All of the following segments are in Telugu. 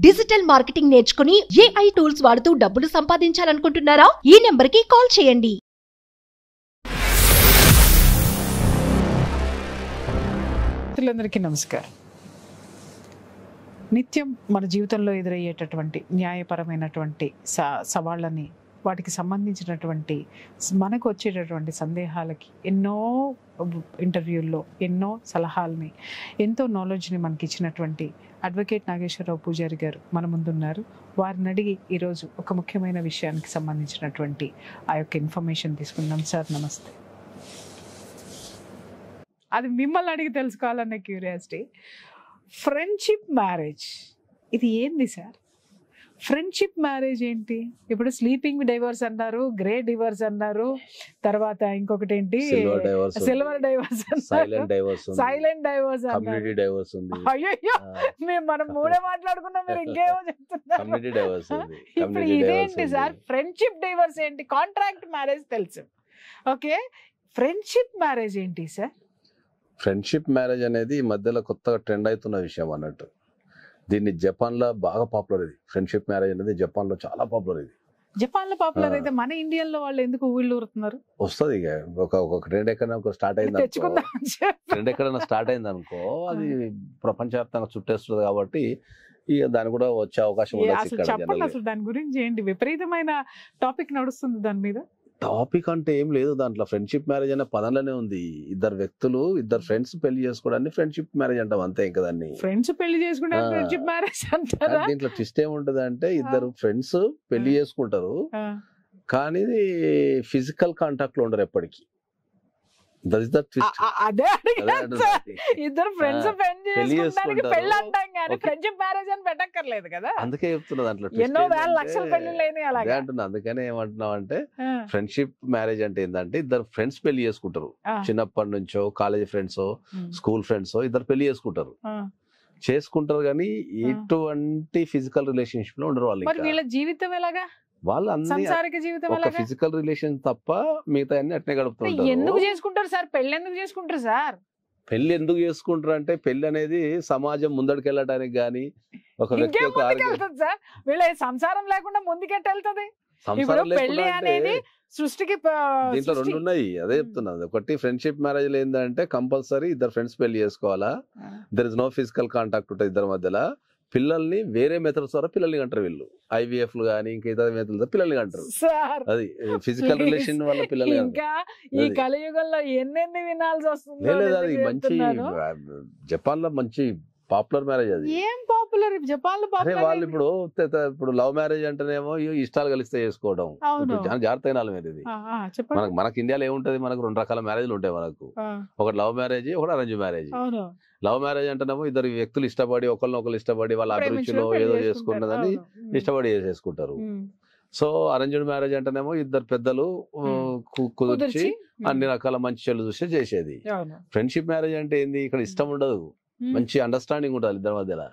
డిజిటల్ మార్కెటింగ్ నేర్చుకుని AI టూల్స్ వాడుతూ డబ్బులు సంపాదించాలనుకుంటున్నారా? ఈ నెంబర్కి కాల్ చేయండి. అందరికీ నమస్కారం. నిత్యం మన జీవితంలో ఎదురయ్యేటటువంటి న్యాయపరమైనటువంటి సవాళ్ళని, వాటికి సంబంధించినటువంటి మనకు వచ్చేటటువంటి సందేహాలకి ఎన్నో ఇంటర్వ్యూల్లో ఎన్నో సలహాలని, ఎంతో నాలెడ్జ్ని మనకి ఇచ్చినటువంటి అడ్వకేట్ నాగేశ్వరరావు పూజారి గారు మన ముందున్నారు. వారిని అడిగి ఈరోజు ఒక ముఖ్యమైన విషయానికి సంబంధించినటువంటి ఆ యొక్క ఇన్ఫర్మేషన్ తీసుకుందాం. సార్ నమస్తే. అది మిమ్మల్ని అడిగి తెలుసుకోవాలనే క్యూరియాసిటీ. ఫ్రెండ్షిప్ మ్యారేజ్ ఇది ఏంది సార్? ఫ్రెండ్షిప్ మ్యారేజ్ ఏంటి? ఇప్పుడు స్లీపింగ్ డైవర్స్ అన్నారు, గ్రే డివర్స్ అన్నారు, తర్వాత ఇంకొకటి ఏంటి సిల్వర్ డైవర్స్, సైలెంట్ డైవర్స్ అన్నారు. అయ్యో మనం మూడే మాట్లాడుకున్నాం, మీరు ఇంకేమో చెప్తున్నారు. ఇప్పుడు ఇదేంటి సార్? ఫ్రెండ్షిప్ డైవర్స్ ఏంటి? కాంట్రాక్ట్ మ్యారేజ్ తెలుసు, ఓకే. ఫ్రెండ్షిప్ మ్యారేజ్ ఏంటి సార్? ఫ్రెండ్షిప్ మ్యారేజ్ అనేది ఈ మధ్యలో కొత్తగా ట్రెండ్ అవుతున్న విషయం అన్నట్టు. దీన్ని జపాన్లో బాగా పాపులర్. ఇది ఫ్రెండ్షిప్ మ్యారేజ్ అనేది జపాన్లో చాలా పాపులర్. ఇది జపాన్లో పాపులర్ అయితే మన ఇండియాలో వాళ్ళు ఎందుకు ఊళ్ళు ఊరుతున్నారు? వస్తుంది ఇక ఒక ట్రెండ్ ఎక్కడైనా స్టార్ట్ అయింది ట్రెండ్ ఎక్కడైనా స్టార్ట్ అయింది అనుకో, అది ప్రపంచవ్యాప్తంగా చుట్టేస్తుంది. కాబట్టి ఇక దాని కూడా వచ్చే అవకాశం ఉంది. చెప్పండి అసలు దాని గురించి ఏంటి? విపరీతమైన టాపిక్ నడుస్తుంది దాని మీద. టాపిక్ అంటే ఏం లేదు దాంట్లో. ఫ్రెండ్షిప్ మ్యారేజ్ అనే పదంలోనే ఉంది. ఇద్దరు ఫ్రెండ్స్ పెళ్లి చేసుకోవడాన్ని ఫ్రెండ్షిప్ మ్యారేజ్ అంటాం, అంతే. ఇంకా దాన్ని ఫ్రెండ్స్ పెళ్లి చేసుకుంటే ఫ్రెండ్షిప్ మ్యారేజ్ అంటారా? దీంట్లో ట్విస్ట్ ఏముంటది అంటే, ఇద్దరు ఫ్రెండ్స్ పెళ్లి చేసుకుంటారు, కానీ ఫిజికల్ కాంటాక్ట్ లో ఉండరు ఎప్పటికీ. అదే ఇద్దరు ఫ్రెండ్స్ పెళ్లి అంటాం కానీ ఫ్రెండ్షిప్ మ్యారేజ్ అని పెట్టక్కర్లేదు కదా. అందుకే చెప్తున్నా దాంట్లో ఎన్నో వేల లక్షల పెళ్లి అలాగే అంటున్నా. అందుకనే ఏమంటున్నావు అంటే, ఫ్రెండ్షిప్ మ్యారేజ్ అంటే ఏంటంటే, ఇద్దరు ఫ్రెండ్స్ పెళ్లి చేసుకుంటారు. చిన్నప్పటి నుంచో కాలేజ్ ఫ్రెండ్స్, స్కూల్ ఫ్రెండ్స్, ఇద్దరు పెళ్లి చేసుకుంటారు కానీ ఎటువంటి ఫిజికల్ రిలేషన్షిప్ లో ఉండరు వాళ్ళు. వీళ్ళ జీవితం ఎలాగా? వాళ్ళు ఒక ఫిజికల్ రిలేషన్ తప్ప మిగతా అన్ని అట్నే గడుపుతుంటారు. ఎందుకు చేసుకుంటారు సార్ పెళ్లి? ఎందుకు చేసుకుంటారు సార్ పెళ్లి? ఎందుకు చేసుకుంటారు అంటే, పెళ్లి అనేది సమాజం ముందడికి వెళ్ళడానికి గానీ, ఒక వ్యక్తి సార్ వీళ్ళ సంసారం లేకుండా ముందుకెట్టు వెళ్తుంది? పెళ్లి అనేది సృష్టికి దీంట్లో రెండు ఉన్నాయి. అదే చెప్తున్నది. ఒకటి ఫ్రెండ్షిప్ మ్యారేజ్ లో ఏంటంటే, కంపల్సరీ ఇద్దరు ఫ్రెండ్స్ పెళ్లి చేసుకోవాలా. There is no physical contact ఉంటుంది ఇద్దరి మధ్యలో. పిల్లల్ని వేరే మెథడ్స్ ద్వారా పిల్లల్ని కంటారు వీళ్ళు. IVF లు కానీ ఇంకా ఇతర మెథడ్స్ పిల్లల్ని కంటారు. అది ఫిజికల్ రిలేషన్ వల్ల పిల్లలు. ఇంకా ఈ కలియుగంలో ఎన్నెన్ని వినాల్సి వస్తుంది. లేదు, అది మంచి జపాన్ లో మంచి పాపులర్ మ్యారేజ్. అది ఏం పాపులర్ జపాన్ లో? వాళ్ళు ఇప్పుడు లవ్ మ్యారేజ్ అంటేనేమో ఇష్టాలు కలిస్తే చేసుకోవడం. జాగ్రత్త అయినా మీరు. ఇది మనకి ఇండియాలో ఏముంటది, మనకు రెండు రకాల మ్యారేజ్లు ఉంటాయి. మనకు ఒకటి లవ్ మ్యారేజ్, ఒకటి అరేంజ్ మ్యారేజ్. లవ్ మ్యారేజ్ అంటేనేమో ఇద్దరు వ్యక్తులు ఇష్టపడి, ఒకరినొకరు ఇష్టపడి, వాళ్ళ అభిరుచిలో ఏదో చేసుకున్నదని ఇష్టపడి చేసుకుంటారు. సో అరేంజ్డ్ మ్యారేజ్ అంటేనేమో ఇద్దరు పెద్దలు కుదిర్చి అన్ని రకాల మంచి చెల్లు చూస్తే చేసేది. ఫ్రెండ్షిప్ మ్యారేజ్ అంటే ఏంది? ఇక్కడ ఇష్టం ఉండదు, మంచి అండర్స్టాండింగ్ ఉండాలి ఇద్దరి మధ్యలో.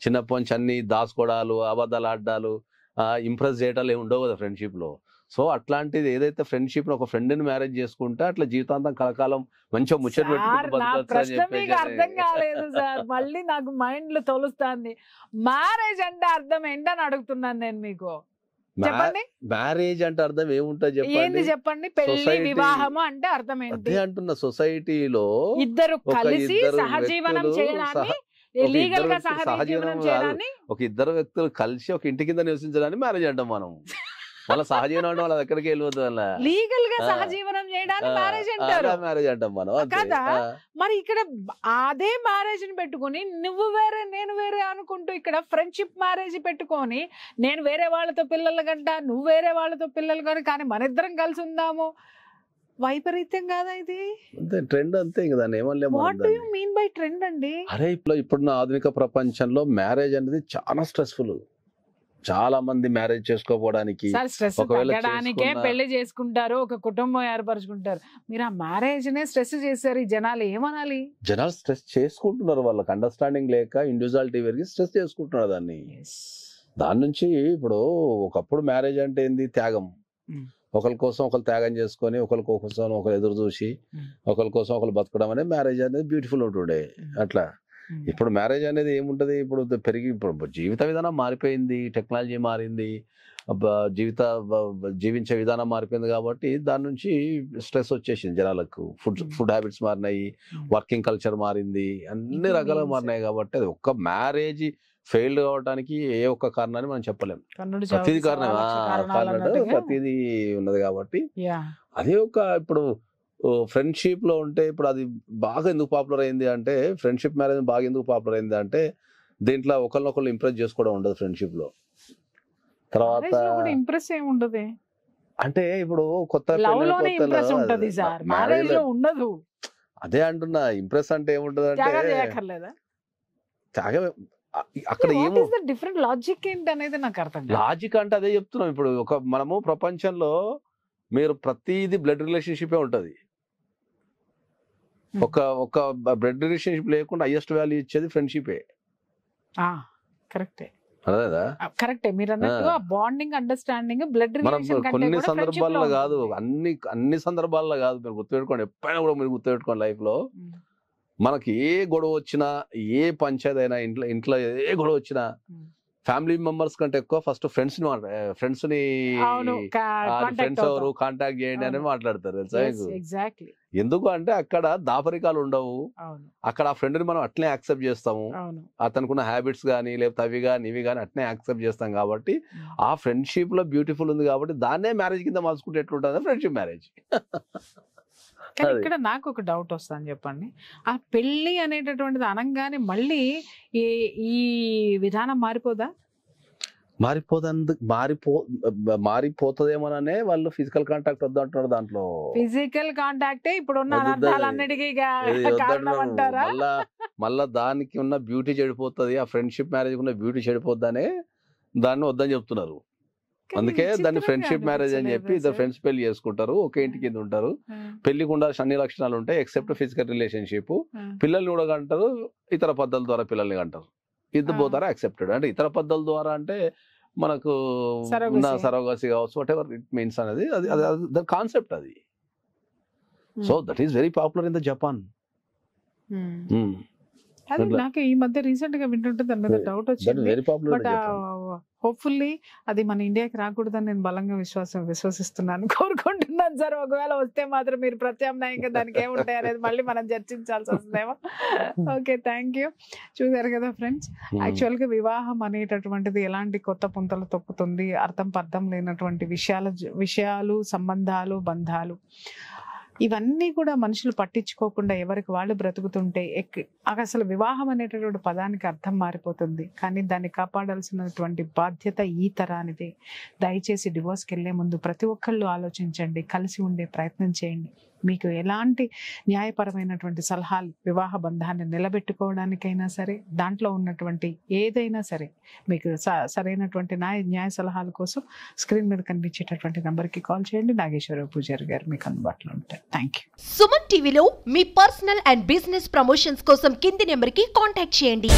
చిన్నప్పటి నుంచి అన్ని దాచుకోవడాలు, అబద్ధాలు ఆడాలు, ఇంప్రెస్ చేయడాలు ఏమి ఉండవు కదా ఫ్రెండ్షిప్ లో. సో అట్లాంటిది ఏదైతే ఫ్రెండ్షిప్ ఒక ఫ్రెండ్ ని మ్యారేజ్ చేసుకుంటే అట్లా జీవితాంతం కలకాలం మంచిగా ముచ్చట అర్థం కాలేదు సార్. మళ్ళీ నాకు మైండ్ లో తొలుస్తుంది. మ్యారేజ్ అంటే అర్థం ఏంటని అడుగుతున్నాను నేను మీకు. చెప్పండి, మ్యారేజ్ అంటే అర్థం ఏముంటుంది చెప్పండి. పెళ్లి వివాహము అంటే అర్థం ఏంటి అంటున్న సొసైటీలో ఇద్దరు కలిసి సహజీవనం చేయడానికి, లీగల్ గా సహజీవనం చేయడానికి, ఒక ఇద్దరు వ్యక్తులు కలిసి ఒక ఇంటి కింద నివసించడానికి మ్యారేజ్ అంటాం మనం. వాళ్ళ సహజీవనం అంటే వాళ్ళ ఎక్కడికి వెళ్ళిపోతుంది, వాళ్ళ లీగల్ గా సహజీవనం చేయడానికి మ్యారేజ్ అంటారు. మ్యారేజ్ అంటాం మనం కదా. మరి ఇక్కడ అదే మ్యారేజ్ ని పెట్టుకుని నువ్వు వేరే నేను వేరే అనుకుంటూ ఇక్కడ ఫ్రెండ్షిప్ మ్యారేజ్ పెట్టుకొని, నేను వేరే వాళ్ళతో పిల్లలు కంట, నువ్వు వేరే వాళ్ళతో పిల్లలు కానీ మన ఇద్దరం కలిసి ఉందాము. వైపరీత్యం కాదా ఇది? ట్రెండ్ అంతే. ఇంకా దాన్ని ఏమనలేము. What do you mean by trend అండి? అరే ఇప్పుడున్న ఆధునిక ప్రపంచంలో మ్యారేజ్ అనేది చాలా స్ట్రెస్ఫుల్. చాలా మంది మ్యారేజ్ చేసుకోవడానికి పెళ్లి చేసుకుంటారు, ఒక కుటుంబం ఏర్పరచుకుంటారు. మీరు ఆ మ్యారేజ్ నే స్ట్రెస్ చేశారు. ఈ జనాలు ఏమనాలి? జనాలు స్ట్రెస్ చేసుకుంటున్నారు, వాళ్ళకి అండర్స్టాండింగ్ లేక ఇండివిజువాలిటీ పెరిగి స్ట్రెస్ చేసుకుంటున్నారు దాన్ని. దాని నుంచి ఇప్పుడు ఒకప్పుడు మ్యారేజ్ అంటే ఏంది? త్యాగం. ఒకరి కోసం ఒకరు త్యాగం చేసుకొని, ఒకరి కోసం ఒకరు ఎదురు చూసి, ఒకరి కోసం ఒకరు బతకడం అనేది మ్యారేజ్ అనేది బ్యూటిఫుల్ ఉంటుండే. అట్లా ఇప్పుడు మ్యారేజ్ అనేది ఏముంటది, ఇప్పుడు ఇప్పుడు జీవిత విధానం మారిపోయింది, టెక్నాలజీ మారింది, జీవించే విధానం మారిపోయింది కాబట్టి దాని నుంచి స్ట్రెస్ వచ్చేసింది జనాలకు. ఫుడ్ హ్యాబిట్స్ మారినాయి, వర్కింగ్ కల్చర్ మారింది, అన్ని రకాలుగా మారినాయి కాబట్టి అది ఒక్క మ్యారేజ్ ఫెయిల్ కావడానికి ఏ ఒక్క కారణాన్ని మనం చెప్పలేము. ప్రతిదీ ప్రతిదీ ఉన్నది కాబట్టి అదే ఒక ఇప్పుడు ఫ్రెండ్షిప్ లో ఉంటే ఇప్పుడు అది బాగా ఎందుకు పాపులర్ అయింది అంటే, ఫ్రెండ్షిప్ మ్యారేజ్ బాగా ఎందుకు పాపులర్ అయింది అంటే దీంట్లో ఒకరినొకరు ఇంప్రెస్ చేసుకోవడం ఉండదు ఫ్రెండ్షిప్ లో. తర్వాత ఇంప్రెస్ ఏమి ఉండదు అంటే ఇప్పుడు కొత్త ఉండదు. అదే అంటున్నా, ఇంప్రెస్ అంటే ఏముంటది అంటే అక్కడ ఏమో డిఫరెంట్ లాజిక్ ఏంటి అనేది నాకు అర్థం. లాజిక్ అంటే అదే చెప్తున్నాం. ఇప్పుడు మనము ప్రపంచంలో మీరు ప్రతిదీ బ్లడ్ రిలేషన్షిప్ ఉంటది. ఒక బ్లడ్ రిలేషన్షిప్ లేకుండా హైయెస్ట్ వాల్యూ ఇచ్చేది ఫ్రెండ్షిపే. కరెక్టే అదేదా, కరెక్టే మీరు అన్నట్టు బాండింగ్ అండర్స్టాండింగ్ బ్లడ్ రిలేషన్. కొన్ని సందర్భాల్లో కాదు, అన్ని సందర్భాల్లో కాదు. మీరు గుర్తుపెట్టుకోండి, ఎప్పుడైనా కూడా మీరు గుర్తుపెట్టుకోండి, లైఫ్ లో మనకి ఏ గొడవ వచ్చినా, ఏ పంచాయతీ అయినా, ఇంట్లో ఏ గొడవ వచ్చినా ఫ్యామిలీ మెంబర్స్ కంటే ఎక్కువ ఫస్ట్ ఫ్రెండ్స్ ని ఎవరు కాంటాక్ట్ చేయండి అని మాట్లాడతారు తెలుసా. ఎందుకు అంటే అక్కడ దాపరికాలు ఉండవు, అక్కడ ఆ ఫ్రెండ్ ని మనం అట్లే యాక్సెప్ట్ చేస్తాము, అతనుకున్న హ్యాబిట్స్ కానీ లేకపోతే అవి కానీ ఇవి కానీ అట్లే యాక్సెప్ట్ చేస్తాం కాబట్టి ఆ ఫ్రెండ్షిప్ లో బ్యూటిఫుల్ ఉంది కాబట్టి దాన్నే మ్యారేజ్ కింద మార్చుకుంటే ఎట్లుంటుంది ఫ్రెండ్షిప్ మ్యారేజ్. కానీ ఇక్కడ నాకు ఒక డౌట్ వస్తుందని చెప్పండి, ఆ పెళ్లి అనేటటువంటిది అనగానే మళ్ళీ ఈ విధానం మారిపోదా? మారిపోతుందేమోననే వాళ్ళు ఫిజికల్ కాంటాక్ట్ వద్దు అంటున్నారు. దాంట్లో ఫిజికల్ కాంటాక్టే ఇప్పుడు ఉన్న అనర్థాలన్నిటికీ కారణం అంటారా? మళ్ళా దానికి ఉన్న బ్యూటీ చెడిపోతుంది, ఆ ఫ్రెండ్షిప్ మ్యారేజ్ ఉన్న బ్యూటీ చెడిపోద్దనే దాన్ని వద్దని చెప్తున్నారు. అందుకే దాన్ని ఫ్రెండ్షిప్ మ్యారేజ్ అని చెప్పి ఇద్దరు ఫ్రెండ్స్ పెళ్లి చేసుకుంటారు, ఒకే ఇంటి కింద ఉంటారు. పెళ్లికి ఉండాల్సిన అన్ని లక్షణాలు ఉంటాయి ఎక్సెప్ట్ ఫిజికల్ రిలేషన్షిప్. పిల్లల్ని కూడా కంటారు, ఇతర పద్ధతుల ద్వారా పిల్లల్ని కంటారు. ఇద్దరు పోతారా యాక్సెప్టెడ్. అంటే ఇతర పద్ధతుల ద్వారా అంటే మనకు సరోగసి కావచ్చు, వాట్ ఎవర్ ఇట్ మీన్స్ అనేది అది కాన్సెప్ట్ అది. So that is very popular in the Japan. నాకు ఈ మధ్య రీసెంట్ గా వింటుంటే దాని మీద డౌట్ వచ్చింది. బట్ హోప్ఫుల్లీ అది మన ఇండియాకి రాకూడదని నేను బలంగా విశ్వసిస్తున్నాను, కోరుకుంటున్నాను సార్. ఒకవేళ వస్తే మాత్రం మీరు ప్రత్యామ్నాయంగా దానికి ఏముంటాయి అనేది మళ్ళీ మనం చర్చించాల్సి వస్తుందేమో. Okay, thank you. చూసారు కదా ఫ్రెండ్స్, యాక్చువల్గా వివాహం అనేటటువంటిది ఎలాంటి కొత్త పుంతలు తొక్కుతుంది, అర్థం పర్థం లేనటువంటి విషయాలు, సంబంధాలు, బంధాలు, ఇవన్నీ కూడా మనుషులు పట్టించుకోకుండా ఎవరికి వాళ్ళు బ్రతుకుతుంటే అసలు వివాహం అనేటటువంటి పదానికి అర్థం మారిపోతుంది. కానీ దాన్ని కాపాడాల్సినటువంటి బాధ్యత ఈ తరానిదే. దయచేసి డివోర్స్కి వెళ్ళే ముందు ప్రతి ఒక్కళ్ళు ఆలోచించండి, కలిసి ఉండే ప్రయత్నం చేయండి. మీకు ఎలాంటి న్యాయపరమైనటువంటి సలహాలు వివాహ బంధాన్ని నిలబెట్టుకోవడానికైనా సరే, దాంట్లో ఉన్నటువంటి ఏదైనా సరే మీకు సరైనటువంటి న్యాయ సలహాల కోసం స్క్రీన్ మీద కనిపించేటటువంటి నంబర్కి కాల్ చేయండి. నాగేశ్వరరావు పూజారి గారు మీకు అందుబాటులో ఉంటారు. Thank you. సుమన్ టీవీలో మీ పర్సనల్ అండ్ బిజినెస్ ప్రమోషన్స్ కోసం కింది నెంబర్కి కాంటాక్ట్ చేయండి.